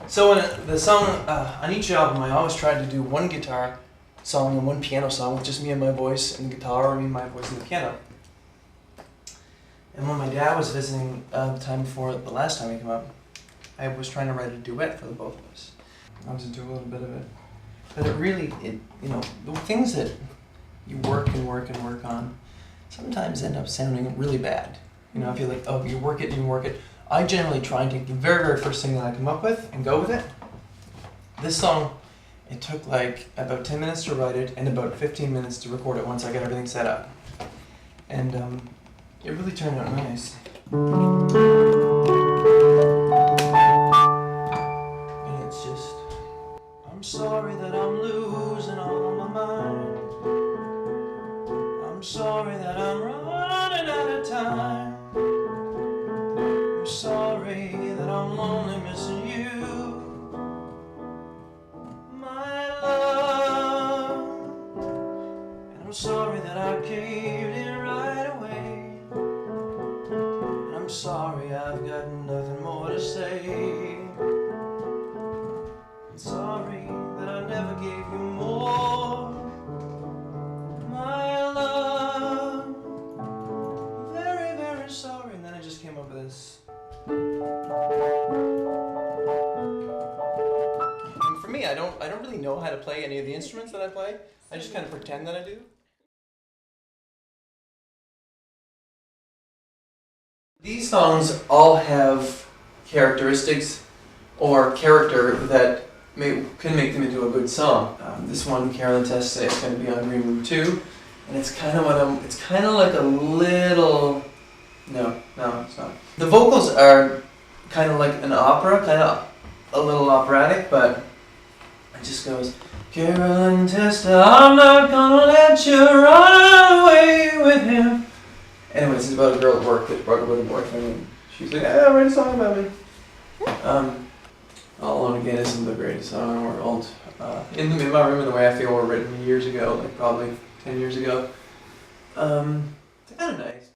So in the song, on each album, I always tried to do one guitar song and one piano song with just me and my voice and the guitar, or me and my voice and the piano. And when my dad was visiting the time before the last time he came up, I was trying to write a duet for the both of us. I was into a little bit of it. But it really, you know, the things that you work and work and work on sometimes end up sounding really bad. You know, if you're like, oh, you work it and you work it. I generally try and take the very, very first thing that I come up with and go with it. This song, it took like about 10 minutes to write it and about 15 minutes to record it once I got everything set up. And it really turned out nice. And it's just, I'm sorry that I'm losing all my mind. I'm sorry that I'm running out of time. I'm sorry that I'm lonely missing you, my love. And I'm sorry that I caved in right away. And I'm sorry I've got nothing more to say. I'm sorry that I never gave you more, my love. Very, very sorry. And then I just came up with this. And for me, I don't really know how to play any of the instruments that I play. I just kind of pretend that I do. These songs all have characteristics or character that can make them into a good song. This one, Carolyn Test, is going to be on Green Room 2, and it's kind of it's kind of like a little. No, it's not. The vocals are kind of like an opera, kind of a little operatic, but it just goes, Carolyn Testa, I'm not gonna let you run away with him. Anyways, it's about a girl at work that broke up with a boyfriend, and she's like, write a song about me. All Alone Again isn't the greatest song in the world. In My Room and the Way I Feel were written years ago, like probably 10 years ago. They're kind of nice.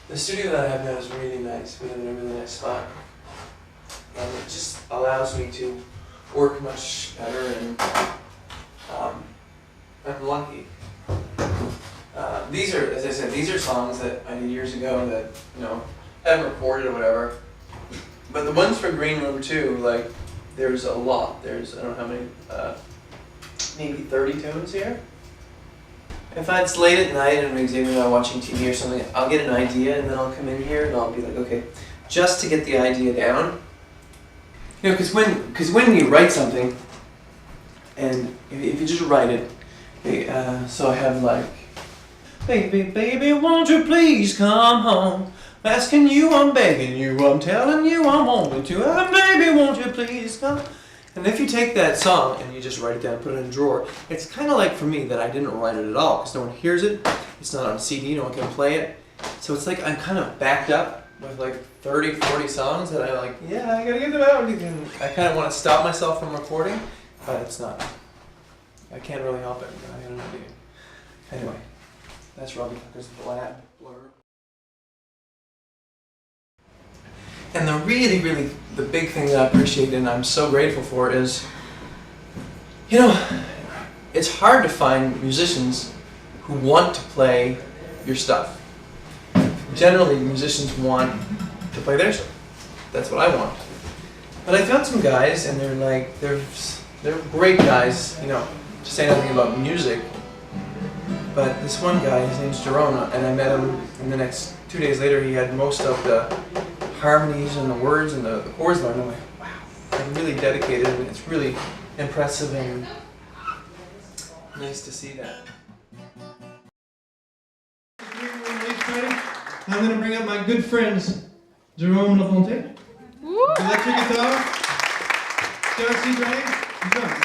The studio that I have now is really nice. We live in a really nice spot. It just allows me to work much better, and I'm lucky. These are, as I said, these are songs that I did years ago that, you know, haven't recorded or whatever. But the ones for Green Room 2, like, there's a lot. There's, I don't know how many, maybe 30 tunes here. If it's late at night and I'm examining while watching TV or something, I'll get an idea and then I'll come in here and I'll be like, okay, just to get the idea down. You know, because when you write something, and if you just write it, so I have like, baby, baby, won't you please come home? I'm asking you, I'm begging you, I'm telling you, I'm wanting to. Baby, won't you please come? And if you take that song and you just write it down, put it in a drawer, it's kind of like for me that I didn't write it at all because no one hears it. It's not on CD, no one can play it. So it's like I'm kind of backed up with like 30, 40 songs that I like, yeah, I gotta get them out. And I kind of want to stop myself from recording, but it's not. I can't really help it. I got an idea. Anyway, that's Robbie Tucker's blurb. And the really, the big thing that I appreciate and I'm so grateful for is, you know, it's hard to find musicians who want to play your stuff. Generally, musicians want to play their stuff. That's what I want. But I found some guys, and they're great guys, you know, to say nothing about music. But this one guy, his name's Jerome, and I met him, and the next 2 days later, he had most of the harmonies and the words and the chords learned. I'm like, wow, I'm really dedicated, and it's really impressive and nice to see that. I'm going to bring up my good friends, Jerome Lacombe, electric guitar, Darcy Gray, and drums.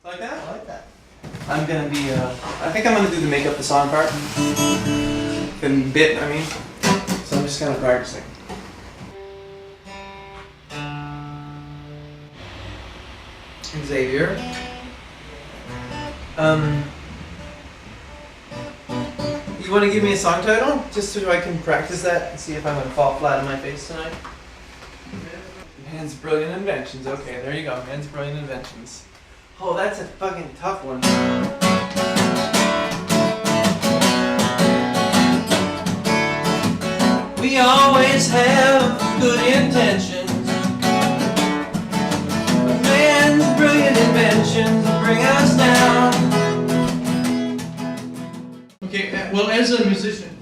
Like that? I like that. I'm gonna be, I think I'm gonna do the make up the song part. been bit, I mean. So I'm just kind of practicing. Xavier. You want to give me a song title? Just so I can practice that and see if I'm going to fall flat on my face tonight? Man's Brilliant Inventions. Okay, there you go. Man's Brilliant Inventions. Oh, that's a fucking tough one. We always have good intentions, but man's brilliant inventions bring us down. Okay, well, as a musician,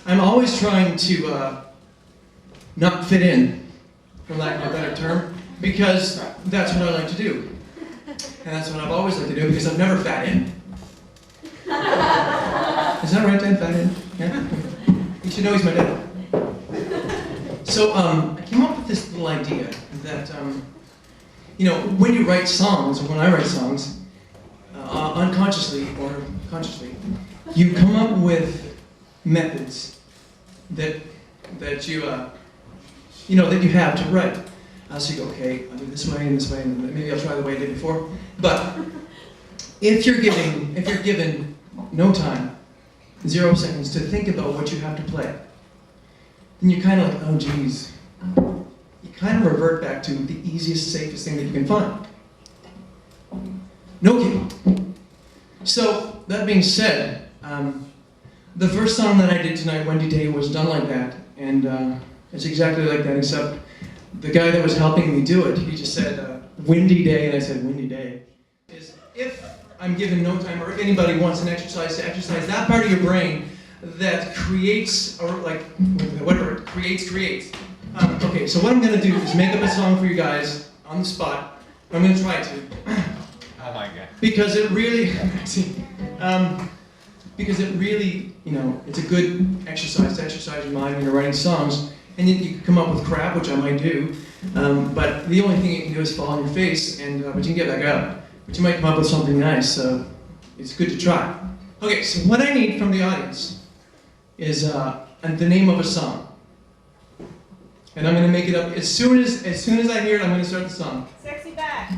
I'm always trying to not fit in, for lack of a better term, because that's what I like to do. And that's what I've always liked to do, because I've never fat in. Is that right, Dad? Fat in? Yeah? You should know he's my dad. So, I came up with this little idea that, you know, when you write songs, or when I write songs, unconsciously or consciously, you come up with methods that you you know, that you have to write. So you go, okay, I'll do this way and maybe I'll try the way I did before. But if you're given no time, 0 seconds to think about what you have to play, then you're kind of like, oh geez. You kind of revert back to the easiest, safest thing that you can find. No kidding. So, that being said, the first song that I did tonight, Windy Day, was done like that. And it's exactly like that, except the guy that was helping me do it, he just said, windy day, and I said, windy day. If I'm given no time, or if anybody wants an exercise to exercise that part of your brain that creates, or like, whatever, creates. Okay, so what I'm going to do is make up a song for you guys on the spot. I'm going to try to. Oh my God. Because it really, you know, it's a good exercise to exercise your mind when you're writing songs. And you can come up with crap, which I might do, but the only thing you can do is fall on your face, and but you can get back up. But you might come up with something nice, so it's good to try. Okay, so what I need from the audience is the name of a song. And I'm going to make it up as soon as I hear it. I'm going to start the song. Sexy back.